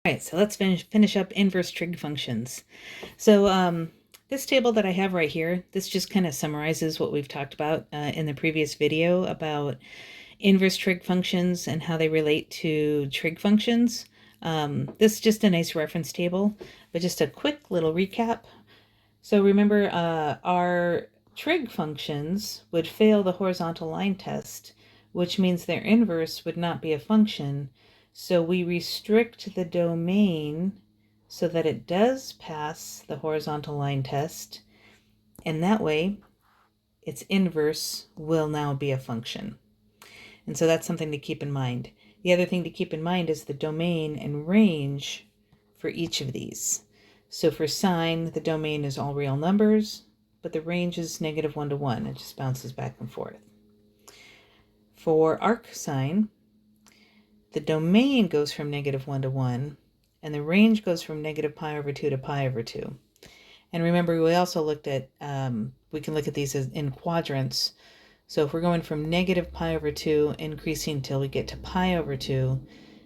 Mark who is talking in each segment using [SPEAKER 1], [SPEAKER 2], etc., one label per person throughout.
[SPEAKER 1] All right, so let's finish up inverse trig functions. So this table that I have right here, this just kind of summarizes what we've talked about in the previous video about inverse trig functions and how they relate to trig functions. This is just a nice reference table, but just a quick little recap. So remember, our trig functions would fail the horizontal line test, which means their inverse would not be a function. So we restrict the domain so that it does pass the horizontal line test, and that way its inverse will now be a function. And so that's something to keep in mind. The other thing to keep in mind is the domain and range for each of these. So for sine, the domain is all real numbers, but the range is -1 to 1. It just bounces back and forth. For arcsine, the domain goes from -1 to 1, and the range goes from -π/2 to π/2. And remember, we also looked at, we can look at these as in quadrants. So if we're going from -π/2 increasing till we get to π/2,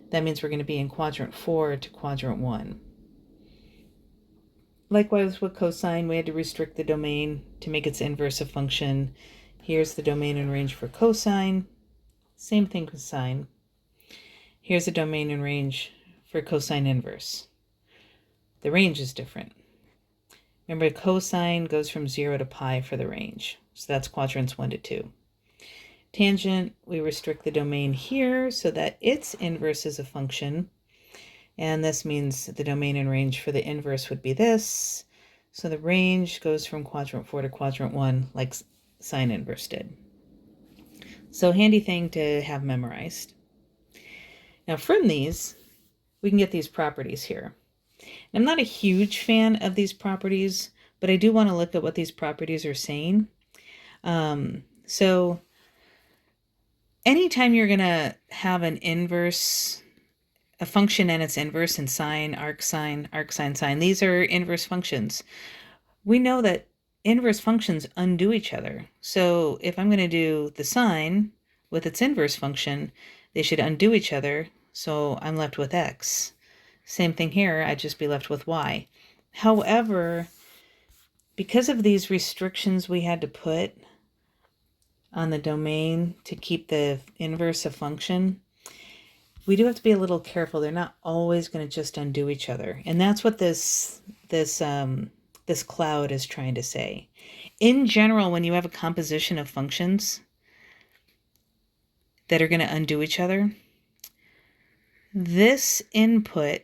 [SPEAKER 1] that means we're going to be in quadrant 4 to quadrant 1. Likewise with cosine, we had to restrict the domain to make its inverse a function. Here's the domain and range for cosine. Same thing with sine. Here's the domain and range for cosine inverse. The range is different. Remember, cosine goes from 0 to pi for the range. So that's quadrants 1 to 2. Tangent, we restrict the domain here so that its inverse is a function. And this means the domain and range for the inverse would be this. So the range goes from quadrant 4 to quadrant 1 like sine inverse did. So handy thing to have memorized. Now from these, we can get these properties here. I'm not a huge fan of these properties, but I do want to look at what these properties are saying. So anytime you're going to have an inverse, a function and its inverse in sine, arcsine, sine, these are inverse functions. We know that inverse functions undo each other. So if I'm going to do the sine with its inverse function, they should undo each other. So I'm left with x. Same thing here, I'd just be left with y. However, because of these restrictions we had to put on the domain to keep the inverse a function, we do have to be a little careful. They're not always going to just undo each other. And that's what this cloud is trying to say. In general, when you have a composition of functions that are going to undo each other, this input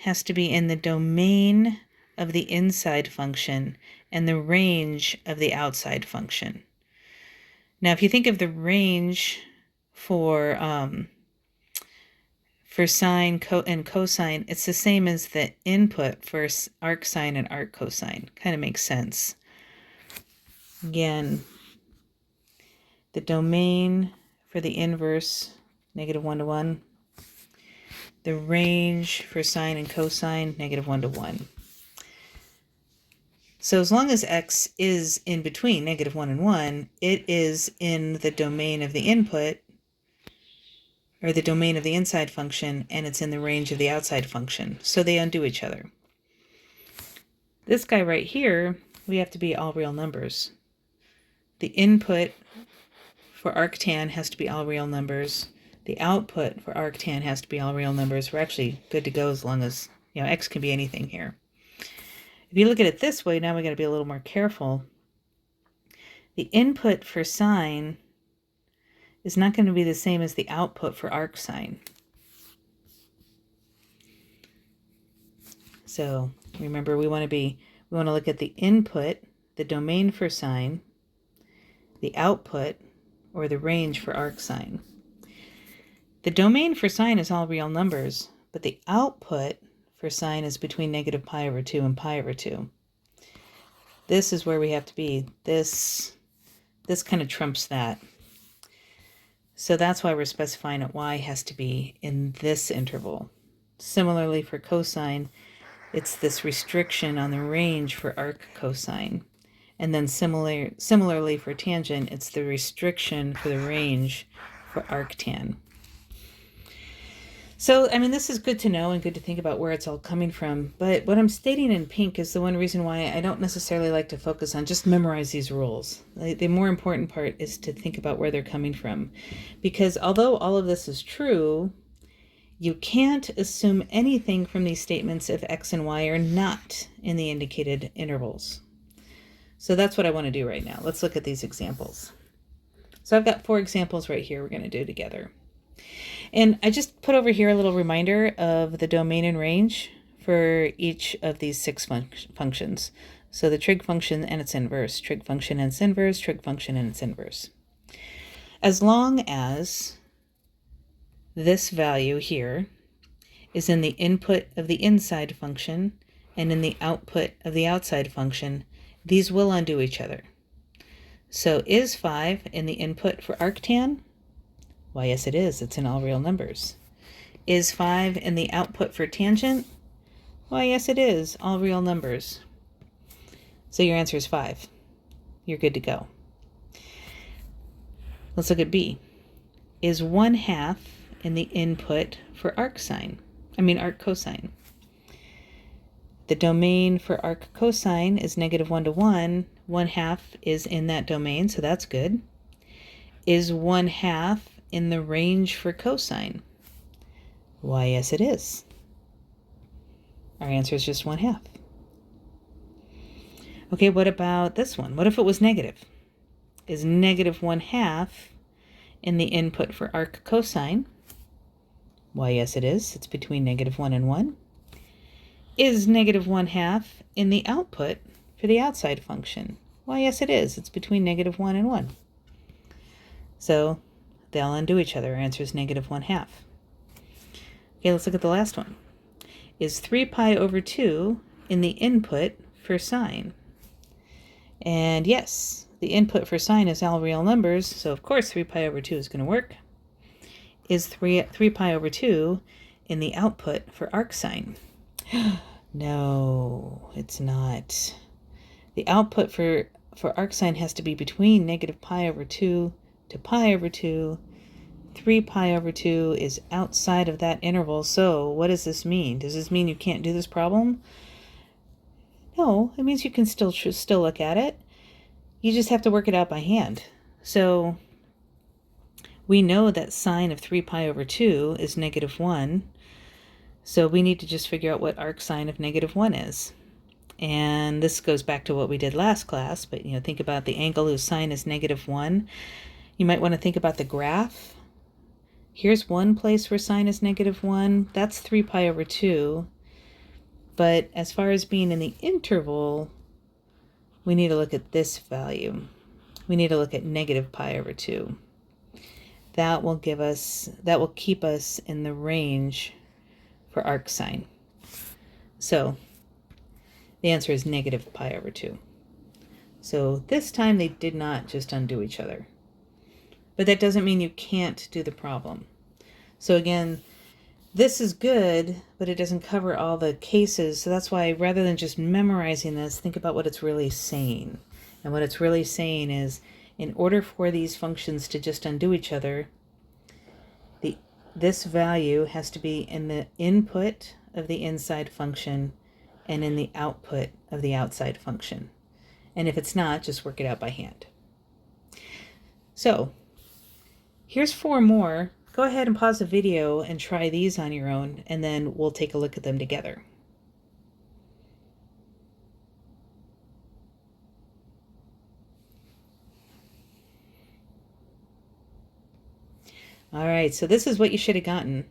[SPEAKER 1] has to be in the domain of the inside function and the range of the outside function. Now, if you think of the range for sine and cosine, it's the same as the input for arcsine and arccosine. Kind of makes sense. Again, the domain for the inverse, -1 to 1. The range for sine and cosine, -1 to 1. So as long as x is in between -1 and 1, it is in the domain of the input, or the domain of the inside function, and it's in the range of the outside function. So they undo each other. This guy right here, we have to be all real numbers. The input for arctan has to be all real numbers. The output for arctan has to be all real numbers. We're actually good to go as long as, x can be anything here. If you look at it this way, now we got to be a little more careful. The input for sine is not going to be the same as the output for arcsine. So remember, we want to look at the input, the domain for sine, the output, or the range for arcsine. The domain for sine is all real numbers, but the output for sine is between -π/2 and π/2. This is where we have to be. This kind of trumps that. So that's why we're specifying that y has to be in this interval. Similarly for cosine, it's this restriction on the range for arccosine. And then similarly for tangent, it's the restriction for the range for arctan. So, I mean, this is good to know and good to think about where it's all coming from. But what I'm stating in pink is the one reason why I don't necessarily like to focus on just memorize these rules. The more important part is to think about where they're coming from. Because although all of this is true, you can't assume anything from these statements if x and y are not in the indicated intervals. So that's what I want to do right now. Let's look at these examples. So I've got 4 examples right here we're going to do together. And I just put over here a little reminder of the domain and range for each of these 6 functions. So the trig function and its inverse, trig function and its inverse, trig function and its inverse. As long as this value here is in the input of the inside function and in the output of the outside function, these will undo each other. So is 5 in the input for arctan? Why, yes, it is. It's in all real numbers. Is 5 in the output for tangent? Why, yes, it is. All real numbers. So your answer is 5. You're good to go. Let's look at B. Is 1/2 in the input for arc cosine? The domain for arc cosine is -1 to 1. 1/2 is in that domain, so that's good. Is 1/2 in the range for cosine? Why, yes, it is. Our answer is just 1/2. Okay, what about this one? What if it was negative? Is -1/2 in the input for arc cosine? Why, yes, it is. It's between -1 and 1. Is -1/2 in the output for the outside function? Why, yes, it is. It's between -1 and 1. So they'll undo each other. Our answer is -1/2. Okay, let's look at the last one. Is 3π/2 in the input for sine? And yes, the input for sine is all real numbers, so of course 3π/2 is going to work. Is 3π/2 in the output for arcsine? No, it's not. The output for arcsine has to be between -π/2 to π/2. 3π/2 is outside of that interval. So what does this mean? Does this mean you can't do this problem? No, it means you can still look at it. You just have to work it out by hand. So we know that sine of 3π/2 is -1. So we need to just figure out what arcsine of -1 is. And this goes back to what we did last class, but think about the angle whose sine is -1. You might want to think about the graph. Here's one place where sine is -1. That's 3π/2. But as far as being in the interval, we need to look at this value. We need to look at -π/2. That will keep us in the range for arcsine. So the answer is -π/2. So this time they did not just undo each other. But that doesn't mean you can't do the problem. So again, this is good, but it doesn't cover all the cases. So that's why rather than just memorizing this, think about what it's really saying. And what it's really saying is, in order for these functions to just undo each other, this value has to be in the input of the inside function and in the output of the outside function. And if it's not, just work it out by hand. So here's 4 more. Go ahead and pause the video and try these on your own, and then we'll take a look at them together. All right, so this is what you should have gotten.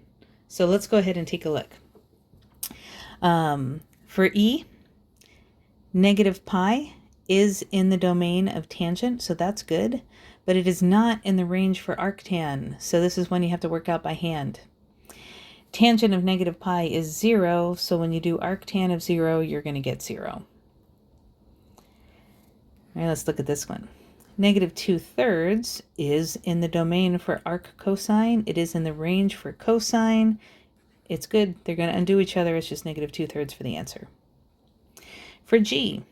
[SPEAKER 1] So let's go ahead and take a look. For E, -π is in the domain of tangent, so that's good, but it is not in the range for arctan, so this is one you have to work out by hand. Tangent of -π is 0, so when you do arctan of 0, you're going to get 0. All right, let's look at this one. -2/3 is in the domain for arc cosine. It is in the range for cosine. It's good. They're going to undo each other. It's just -2/3 for the answer. For G,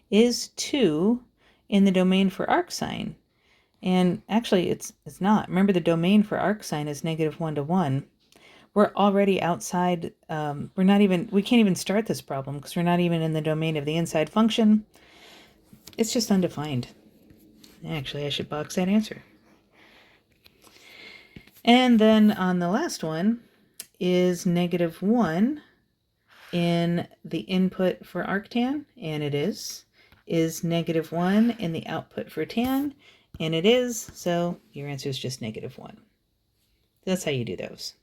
[SPEAKER 1] is 2 in the domain for arcsine? And actually, it's not. Remember, the domain for arcsine is -1 to 1. we're already outside. We can't even start this problem because we're not even in the domain of the inside function. It's just undefined. Actually, I should box that answer. And then on the last one is -1 in the input for arctan, and it is -1 in the output for tan, and it is, so your answer is just -1. That's how you do those.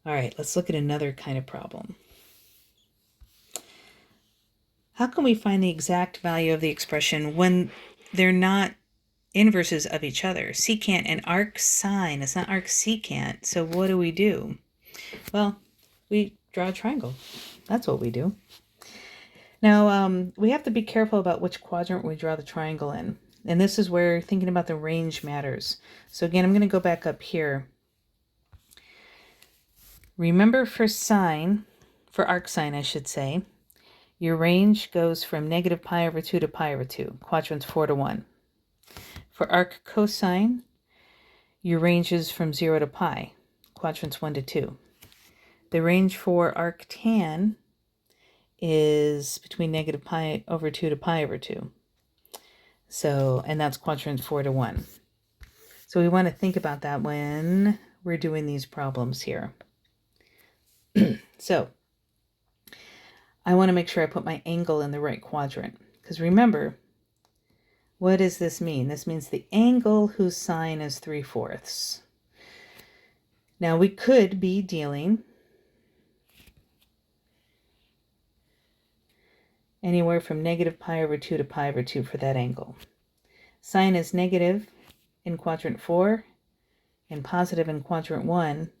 [SPEAKER 1] All right, let's look at another kind of problem. How can we find the exact value of the expression when they're not inverses of each other? Secant and arcsine. It's not arcsecant. So what do? Well, we draw a triangle. That's what we do. Now, we have to be careful about which quadrant we draw the triangle in. And this is where thinking about the range matters. So again, I'm going to go back up here. Remember for arcsine, I should say, your range goes from -π/2 to π/2, quadrants 4 to 1. For arccosine, your range is from 0 to pi, quadrants 1 to 2. The range for arctan is between -π/2 to π/2. So, and that's quadrant 4 to 1. So we want to think about that when we're doing these problems here. So I want to make sure I put my angle in the right quadrant, because remember, what does this mean? This means the angle whose sine is 3/4. Now we could be dealing anywhere from -π/2 to π/2 for that angle. Sine is negative in quadrant 4 and positive in quadrant 1.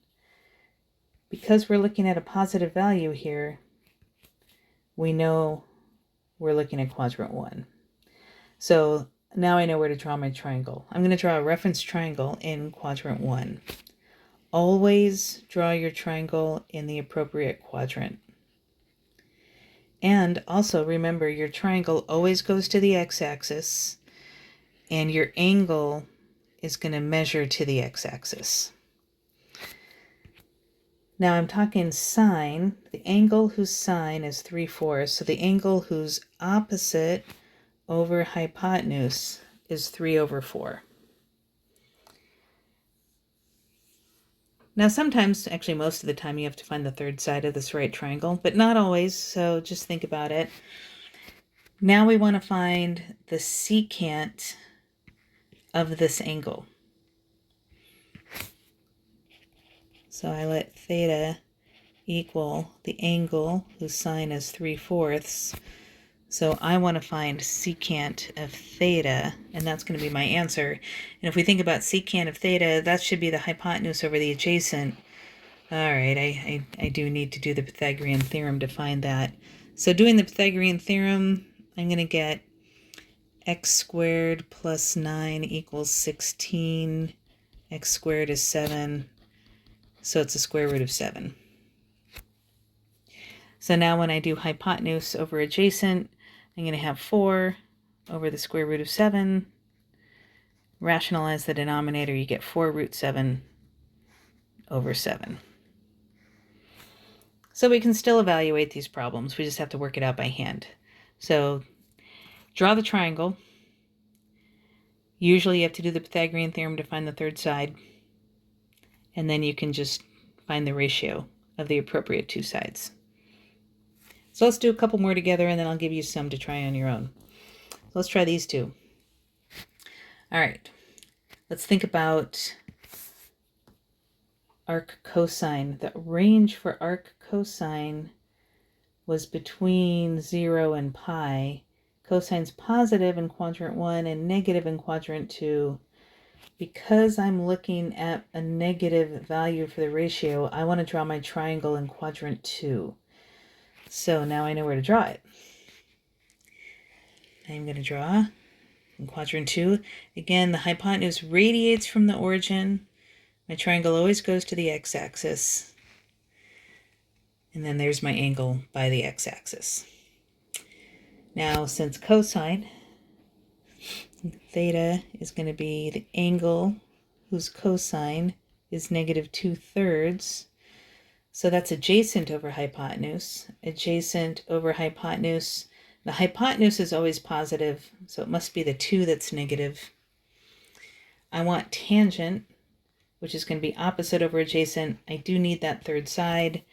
[SPEAKER 1] Because we're looking at a positive value here, we know we're looking at quadrant 1. So now I know where to draw my triangle. I'm going to draw a reference triangle in quadrant 1. Always draw your triangle in the appropriate quadrant. And also remember, your triangle always goes to the x-axis, and your angle is going to measure to the x-axis. Now I'm talking sine, the angle whose sine is 3/4, so the angle whose opposite over hypotenuse is 3/4. Now sometimes, actually most of the time, you have to find the third side of this right triangle, but not always, so just think about it. Now we want to find the secant of this angle. So I let theta equal the angle whose sine is 3/4. So I want to find secant of theta, and that's going to be my answer. And if we think about secant of theta, that should be the hypotenuse over the adjacent. All right, I do need to do the Pythagorean theorem to find that. So doing the Pythagorean theorem, I'm going to get x squared plus 9 equals 16. X squared is 7. So it's the square root of 7. So now when I do hypotenuse over adjacent, I'm going to have 4 over the square root of 7. Rationalize the denominator, you get 4 root 7 over 7. So we can still evaluate these problems. We just have to work it out by hand. So draw the triangle. Usually you have to do the Pythagorean theorem to find the third side. And then you can just find the ratio of the appropriate two sides. So let's do a couple more together, and then I'll give you some to try on your own. So let's try these two. All right, let's think about arc cosine. The range for arc cosine was between 0 and pi. Cosine's positive in quadrant 1 and negative in quadrant 2. Because I'm looking at a negative value for the ratio, I want to draw my triangle in quadrant 2. So now I know where to draw it. I'm going to draw in quadrant 2. Again, the hypotenuse radiates from the origin. My triangle always goes to the x-axis. And then there's my angle by the x-axis. Now, since cosine, theta is going to be the angle whose cosine is negative 2/3. So that's adjacent over hypotenuse. Adjacent over hypotenuse. The hypotenuse is always positive, so it must be the 2 that's negative. I want tangent, which is going to be opposite over adjacent. I do need that third side,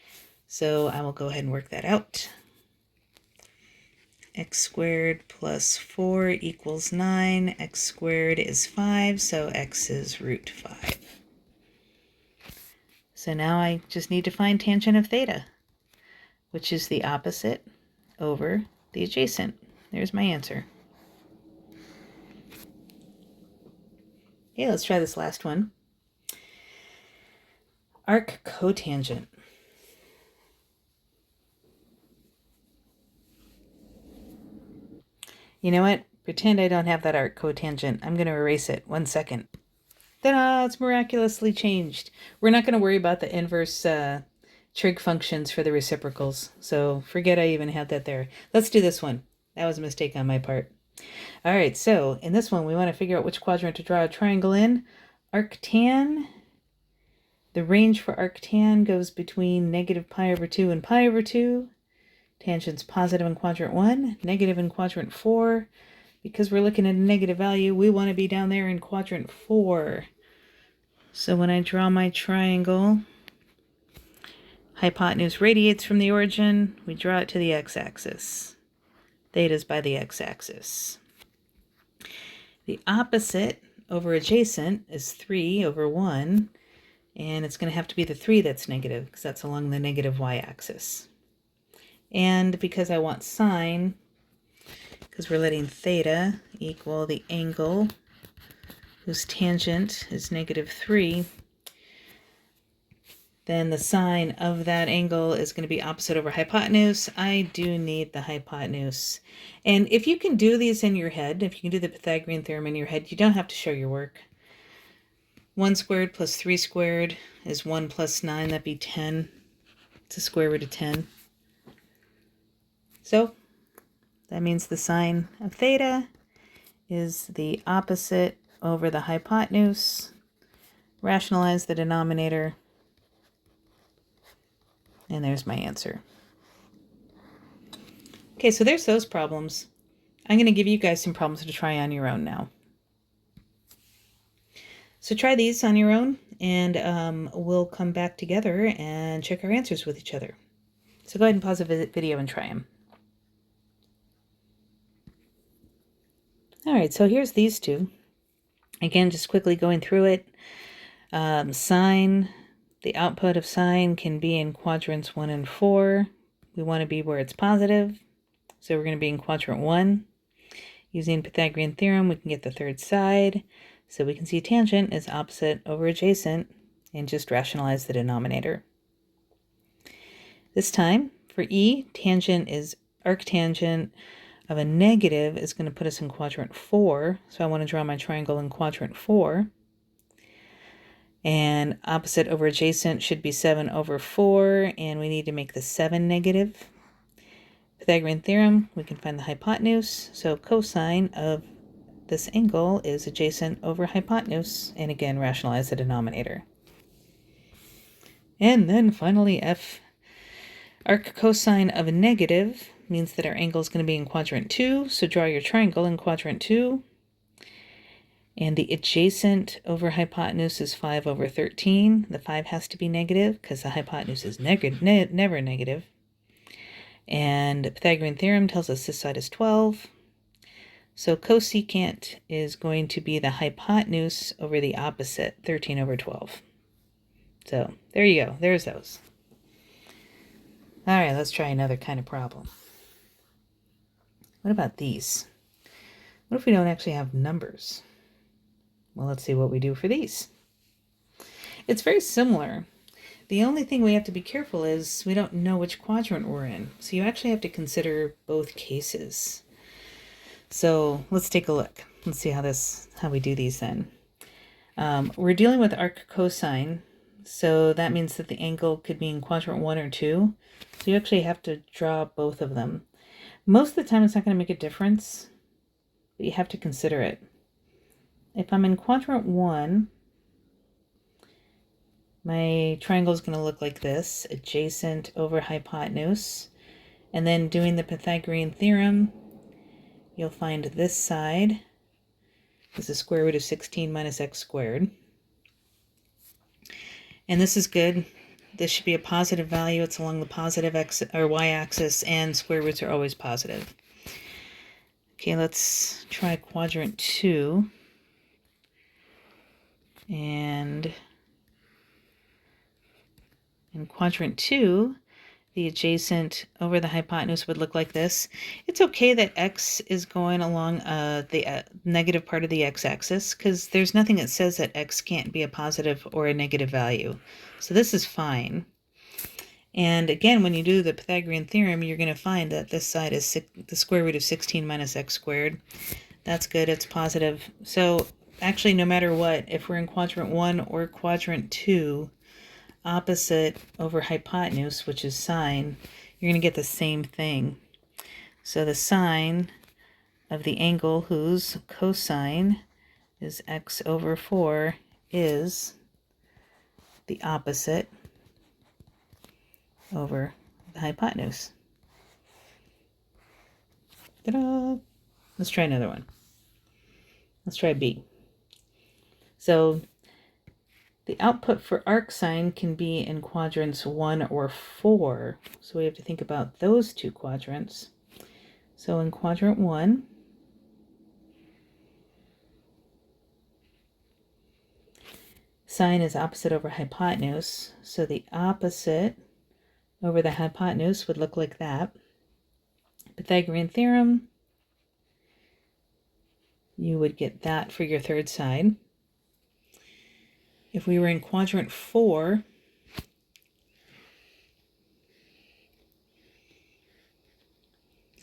[SPEAKER 1] so I will go ahead and work that out. X squared plus 4 equals 9. X squared is 5, so x is root 5. So now I just need to find tangent of theta, which is the opposite over the adjacent. There's my answer. Okay, let's try this last one. Arc cotangent. You know what? Pretend I don't have that arc cotangent. I'm going to erase it. 1 second. Ta-da! It's miraculously changed. We're not going to worry about the inverse trig functions for the reciprocals, so forget I even had that there. Let's do this one. That was a mistake on my part. All right, so in this one, we want to figure out which quadrant to draw a triangle in. Arctan. The range for arctan goes between negative pi over 2 and pi over 2. Tangent's positive in quadrant 1, negative in quadrant 4. Because we're looking at a negative value, we want to be down there in quadrant 4. So when I draw my triangle, hypotenuse radiates from the origin. We draw it to the x-axis. Theta's by the x-axis. The opposite over adjacent is 3 over 1. And it's going to have to be the 3 that's negative, because that's along the negative y-axis. And because I want sine, because we're letting theta equal the angle whose tangent is negative 3, then the sine of that angle is going to be opposite over hypotenuse. I do need the hypotenuse. And if you can do these in your head, if you can do the Pythagorean theorem in your head, you don't have to show your work. 1 squared plus 3 squared is 1 plus 9. That'd be 10. It's a square root of 10. So that means the sine of theta is the opposite over the hypotenuse. Rationalize the denominator. And there's my answer. Okay, so there's those problems. I'm going to give you guys some problems to try on your own now. So try these on your own, and we'll come back together and check our answers with each other. So go ahead and pause the video and try them. All right, so here's these two. Again, just quickly going through it. Sine, the output of sine can be in quadrants 1 and 4. We want to be where it's positive, so we're going to be in quadrant 1. Using Pythagorean theorem, we can get the third side. So we can see tangent is opposite over adjacent, and just rationalize the denominator. This time, for E, tangent is arctangent of a negative is going to put us in quadrant 4. So I want to draw my triangle in quadrant 4. And opposite over adjacent should be 7 over 4, and we need to make the 7 negative. Pythagorean theorem, we can find the hypotenuse. So cosine of this angle is adjacent over hypotenuse, and again, rationalize the denominator. And then finally, F. Arc cosine of a negative means that our angle is going to be in quadrant 2, so draw your triangle in quadrant 2. And the adjacent over hypotenuse is 5 over 13. The 5 has to be negative because the hypotenuse is never negative. And the Pythagorean theorem tells us this side is 12. So cosecant is going to be the hypotenuse over the opposite, 13 over 12. So there you go. There's those. All right, let's try another kind of problem. What about these? What if we don't actually have numbers? Well, let's see what we do for these. It's very similar. The only thing we have to be careful is we don't know which quadrant we're in. So you actually have to consider both cases. So let's take a look. Let's see how we do these then. We're dealing with arc cosine, so that means that the angle could be in quadrant 1 or 2. So you actually have to draw both of them. Most of the time it's not going to make a difference, but you have to consider it. If I'm in quadrant 1, My triangle is going to look like this, adjacent over hypotenuse. And then doing the Pythagorean theorem, you'll find this side is the square root of 16 minus x squared. And this is good. This should be a positive value. It's along the positive x or y-axis, and square roots are always positive. Okay, let's try quadrant 2. And in quadrant 2, the adjacent over the hypotenuse would look like this. It's okay that x is going along the negative part of the x-axis, because there's nothing that says that x can't be a positive or a negative value. So this is fine. And again, when you do the Pythagorean theorem, you're going to find that this side is the square root of 16 minus x squared. That's good. It's positive. So actually, no matter what, if we're in quadrant 1 or quadrant 2, opposite over hypotenuse, which is sine, you're going to get the same thing. So the sine of the angle whose cosine is x over 4 is the opposite over the hypotenuse. Ta-da! Let's try another one. Let's try B. So the output for arcsine can be in quadrants 1 or 4. So we have to think about those two quadrants. So in quadrant 1, sine is opposite over hypotenuse. So the opposite over the hypotenuse would look like that. Pythagorean theorem, you would get that for your third side. If we were in quadrant 4,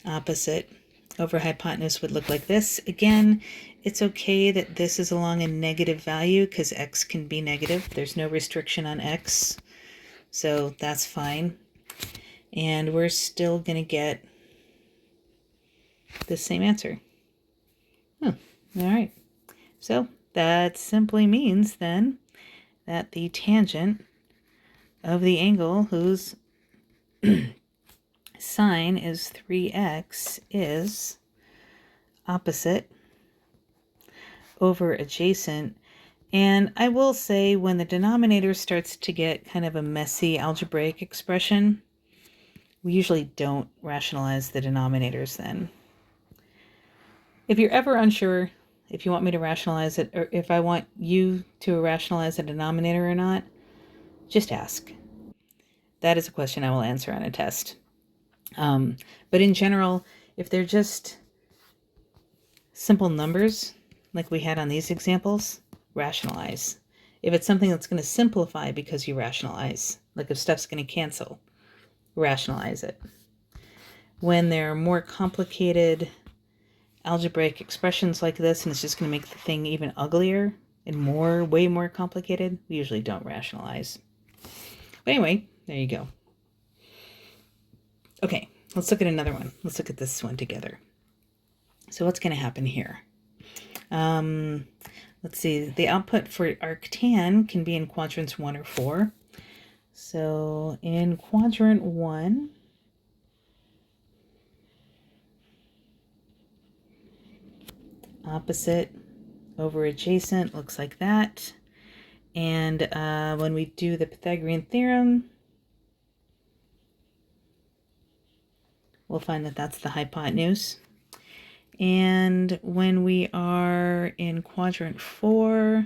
[SPEAKER 1] opposite over hypotenuse would look like this. Again, it's okay that this is along a negative value because x can be negative. There's no restriction on x, so that's fine. And we're still going to get the same answer. Oh, all right. So that simply means then that the tangent of the angle whose sine is 3x is opposite over adjacent. And I will say, when the denominator starts to get kind of a messy algebraic expression, we usually don't rationalize the denominators then. If you're ever unsure if you want me to rationalize it, or if I want you to rationalize the denominator or not, just ask. That is a question I will answer on a test. But in general, if they're just simple numbers, like we had on these examples, rationalize. If it's something that's going to simplify because you rationalize, like if stuff's going to cancel, rationalize it. When there are more complicated algebraic expressions like this, and it's just going to make the thing even uglier and way more complicated, we usually don't rationalize. But anyway, there you go. Okay, let's look at another one. Let's look at this one together. So what's going to happen here? Let's see. The output for arctan can be in quadrants 1 or 4. So in quadrant 1, opposite over adjacent looks like that. And when we do the Pythagorean theorem, we'll find that that's the hypotenuse. And when we are in quadrant 4,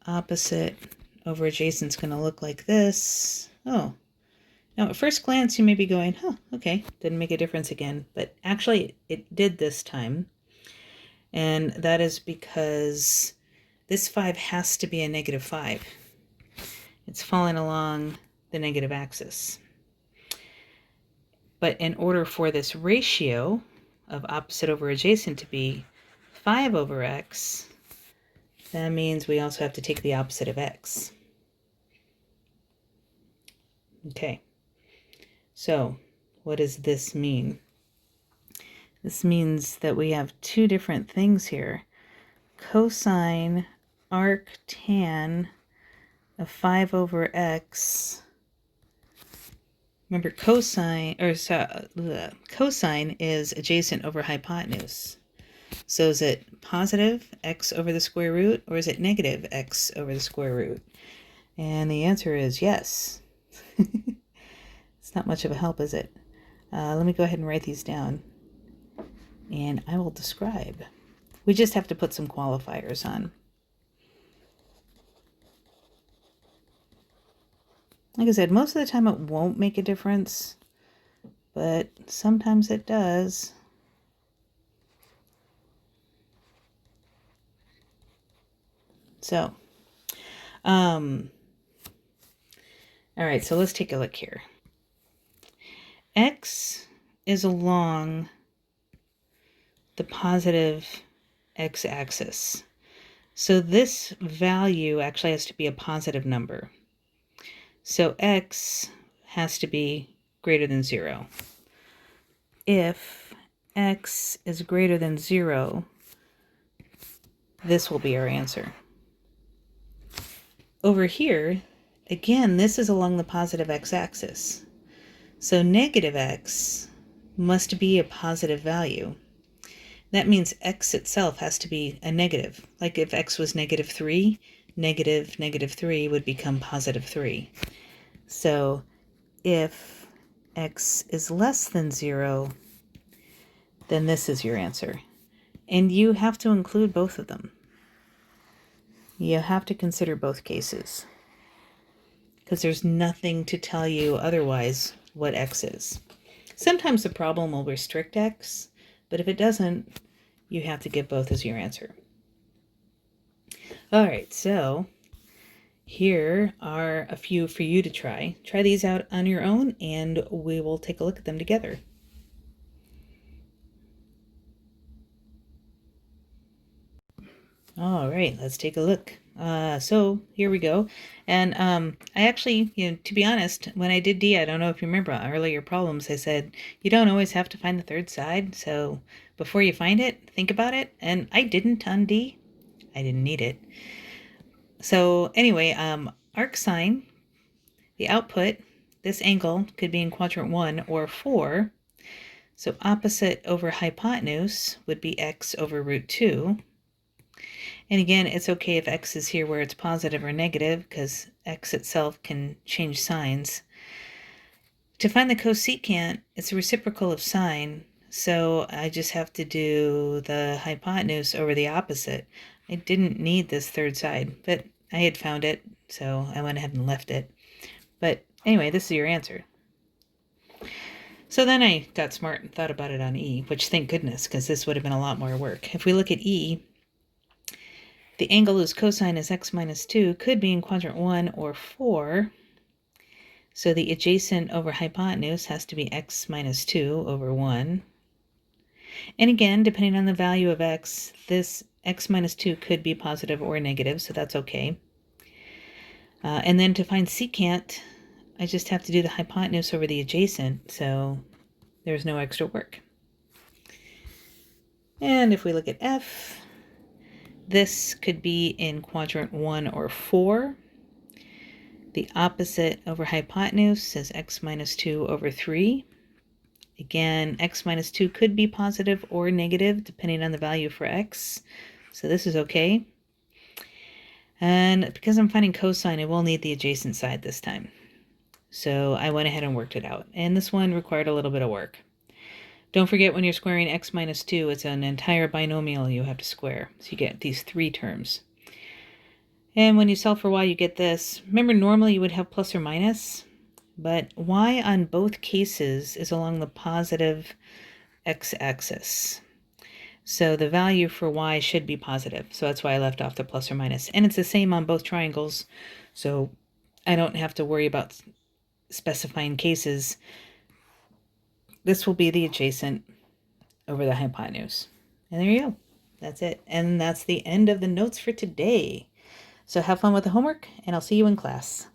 [SPEAKER 1] opposite over adjacent is going to look like this. Oh, now at first glance you may be going, huh, okay, didn't make a difference again. But actually it did this time. And that is because this 5 has to be a negative 5. It's falling along the negative axis. But in order for this ratio of opposite over adjacent to be 5 over x, that means we also have to take the opposite of x. Okay, so what does this mean? This means that we have two different things here. Cosine arctan of 5 over x. Remember, cosine is adjacent over hypotenuse. So is it positive x over the square root, or is it negative x over the square root? And the answer is yes. It's not much of a help, is it? Let me go ahead and write these down, and I will describe. We just have to put some qualifiers on. Like I said, most of the time it won't make a difference, but sometimes it does. So, all right, so let's take a look here. X is along the positive x-axis. So this value actually has to be a positive number. So x has to be greater than 0. If x is greater than 0, this will be our answer. Over here, again, this is along the positive x-axis. So negative x must be a positive value. That means x itself has to be a negative. Like if x was negative 3, negative 3 would become positive 3. So if x is less than 0, then this is your answer. And you have to include both of them. You have to consider both cases, because there's nothing to tell you otherwise what x is. Sometimes the problem will restrict x, but if it doesn't, you have to give both as your answer. All right, so here are a few for you to try. Try these out on your own, and we will take a look at them together. All right, let's take a look. So here we go. And I actually, to be honest, when I did D, I don't know if you remember earlier problems, I said, you don't always have to find the third side. So before you find it, think about it. And I didn't on D. I didn't need it. So anyway, arc sine, the output, this angle could be in quadrant 1 or 4. So opposite over hypotenuse would be x over root 2. And again, it's okay if x is here where it's positive or negative, because x itself can change signs. To find the cosecant, it's a reciprocal of sine, so I just have to do the hypotenuse over the opposite. I didn't need this third side, but I had found it, so I went ahead and left it. But anyway, this is your answer. So then I got smart and thought about it on E, which thank goodness, because this would have been a lot more work. If we look at E, the angle whose cosine is x minus 2 could be in quadrant 1 or 4. So the adjacent over hypotenuse has to be x minus 2 over 1. And again, depending on the value of x, this x minus 2 could be positive or negative, so that's okay. And then to find secant, I just have to do the hypotenuse over the adjacent, so there's no extra work. And if we look at F, this could be in quadrant 1 or 4. The opposite over hypotenuse is x minus 2 over 3. Again, x minus 2 could be positive or negative depending on the value for x. So this is okay. And because I'm finding cosine, I will need the adjacent side this time. So I went ahead and worked it out. And this one required a little bit of work. Don't forget, when you're squaring x minus 2, it's an entire binomial you have to square. So you get these 3 terms. And when you solve for y, you get this. Remember, normally you would have plus or minus, but y on both cases is along the positive x-axis. So the value for y should be positive. So that's why I left off the plus or minus. And it's the same on both triangles, so I don't have to worry about specifying cases. This will be the adjacent over the hypotenuse. And there you go. That's it. And that's the end of the notes for today. So have fun with the homework, and I'll see you in class.